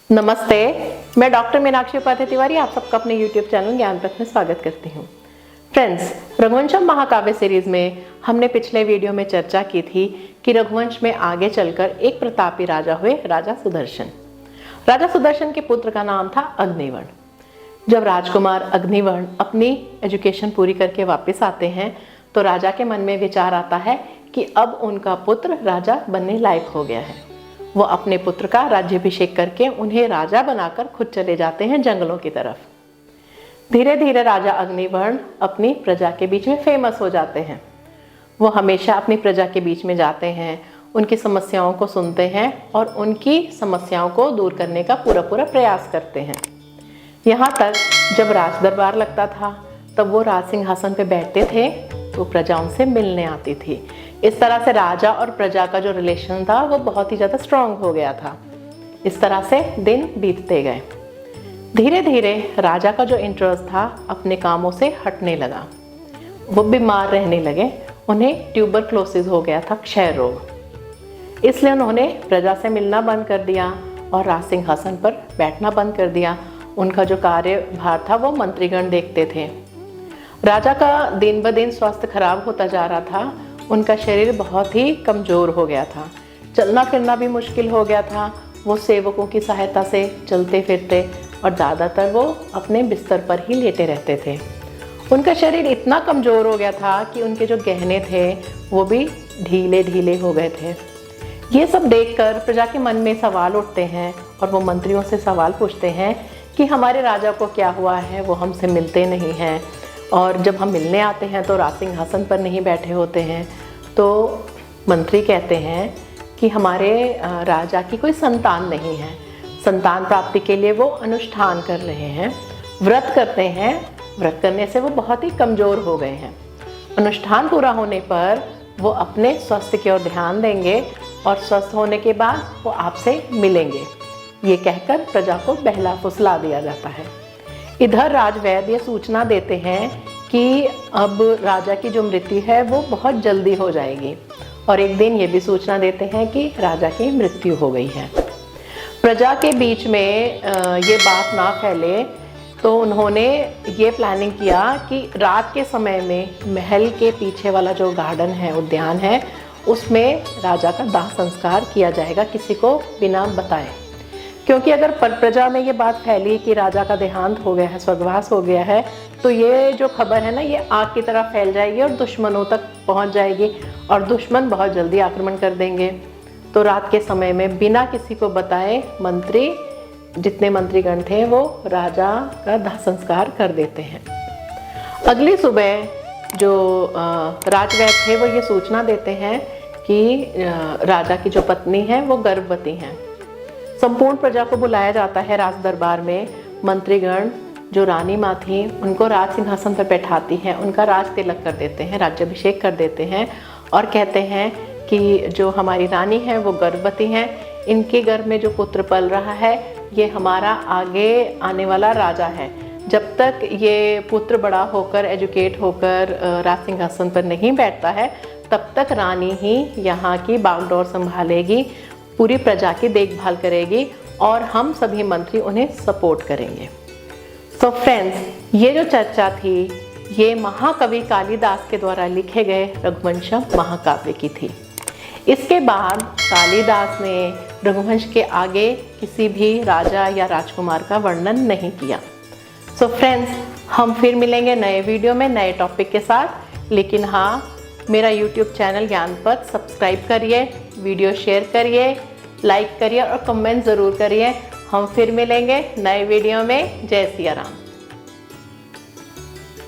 नमस्ते, मैं डॉक्टर मीनाक्षी उपाध्याय तिवारी आप सबका अपने YouTube चैनल ज्ञान पथ में स्वागत करती हूँ। फ्रेंड्स, रघुवंशम महाकाव्य सीरीज में हमने पिछले वीडियो में चर्चा की थी कि रघुवंश में आगे चलकर एक प्रतापी राजा हुए, राजा सुदर्शन। राजा सुदर्शन के पुत्र का नाम था अग्निवर्ण। जब राजकुमार अग्निवर्ण अपनी एजुकेशन पूरी करके वापस आते हैं तो राजा के मन में विचार आता है कि अब उनका पुत्र राजा बनने लायक हो गया है। वो अपने पुत्र का राज्याभिषेक करके उन्हें राजा बनाकर खुद चले जाते हैं जंगलों की तरफ। धीरे धीरे राजा अग्निवर्ण अपनी प्रजा के बीच में फेमस हो जाते हैं। वो हमेशा अपनी प्रजा के बीच में जाते हैं, उनकी समस्याओं को सुनते हैं और उनकी समस्याओं को दूर करने का पूरा प्रयास करते हैं। यहाँ तक जब राज दरबार लगता था तब वो राज सिंहासन पे बैठते थे तो प्रजा उनसे मिलने आती थी। इस तरह से राजा और प्रजा का जो रिलेशन था वो बहुत ही ज़्यादा स्ट्रॉन्ग हो गया था। इस तरह से दिन बीतते गए। धीरे धीरे राजा का जो इंटरेस्ट था अपने कामों से हटने लगा। वो बीमार रहने लगे, उन्हें ट्यूबरक्लोसिस हो गया था, क्षय रोग। इसलिए उन्होंने प्रजा से मिलना बंद कर दिया और राज सिंहासन पर बैठना बंद कर दिया। उनका जो कार्यभार था वो मंत्रीगण देखते थे। राजा का दिन ब दिन स्वास्थ्य खराब होता जा रहा था। उनका शरीर बहुत ही कमज़ोर हो गया था, चलना फिरना भी मुश्किल हो गया था। वो सेवकों की सहायता से चलते फिरते और ज़्यादातर वो अपने बिस्तर पर ही लेटे रहते थे। उनका शरीर इतना कमज़ोर हो गया था कि उनके जो गहने थे वो भी ढीले ढीले हो गए थे। ये सब देखकर प्रजा के मन में सवाल उठते हैं और वो मंत्रियों से सवाल पूछते हैं कि हमारे राजा को क्या हुआ है, वो हमसे मिलते नहीं हैं और जब हम मिलने आते हैं तो राज सिंहासन पर नहीं बैठे होते हैं। तो मंत्री कहते हैं कि हमारे राजा की कोई संतान नहीं है। संतान प्राप्ति के लिए वो अनुष्ठान कर रहे हैं, व्रत करते हैं। व्रत करने से वो बहुत ही कमज़ोर हो गए हैं। अनुष्ठान पूरा होने पर वो अपने स्वास्थ्य की ओर ध्यान देंगे और स्वस्थ होने के बाद वो आपसे मिलेंगे। ये कहकर प्रजा को बहला फुसला दिया जाता है। इधर राजवैद्य ये सूचना देते हैं कि अब राजा की जो मृत्यु है वो बहुत जल्दी हो जाएगी और एक दिन ये भी सूचना देते हैं कि राजा की मृत्यु हो गई है। प्रजा के बीच में ये बात ना फैले तो उन्होंने ये प्लानिंग किया कि रात के समय में महल के पीछे वाला जो गार्डन है, उद्यान है, उसमें राजा का दाह संस्कार किया जाएगा किसी को बिना बताए। क्योंकि अगर प्रजा में ये बात फैली कि राजा का देहांत हो गया है, स्वर्गवास हो गया है, तो ये जो खबर है ना ये आग की तरह फैल जाएगी और दुश्मनों तक पहुंच जाएगी और दुश्मन बहुत जल्दी आक्रमण कर देंगे। तो रात के समय में बिना किसी को बताए मंत्री, जितने मंत्रीगण थे, वो राजा का दाह संस्कार कर देते हैं। अगली सुबह जो राजवैद्य थे वो ये सूचना देते हैं कि राजा की जो पत्नी है वो गर्भवती हैं। संपूर्ण प्रजा को बुलाया जाता है राज दरबार में। मंत्रीगण जो रानी माँ थी उनको राज सिंहासन पर बैठाती हैं, उनका राज तिलक कर देते हैं, राज्याभिषेक कर देते हैं और कहते हैं कि जो हमारी रानी है वो गर्भवती हैं, इनके गर्भ में जो पुत्र पल रहा है ये हमारा आगे आने वाला राजा है। जब तक ये पुत्र बड़ा होकर, एजुकेट होकर राज सिंहासन पर नहीं बैठता है तब तक रानी ही यहाँ की बागडोर संभालेगी, पूरी प्रजा की देखभाल करेगी और हम सभी मंत्री उन्हें सपोर्ट करेंगे। तो फ्रेंड्स, ये जो चर्चा थी ये महाकवि कालिदास के द्वारा लिखे गए रघुवंशम महाकाव्य की थी। इसके बाद कालिदास ने रघुवंश के आगे किसी भी राजा या राजकुमार का वर्णन नहीं किया। सो फ्रेंड्स, हम फिर मिलेंगे नए वीडियो में नए टॉपिक के साथ। लेकिन हाँ, मेरा YouTube चैनल ज्ञान पथ सब्सक्राइब करिए, वीडियो शेयर करिए, लाइक करिए और कमेंट ज़रूर करिए। हम फिर मिलेंगे नए वीडियो में। जय सिया राम।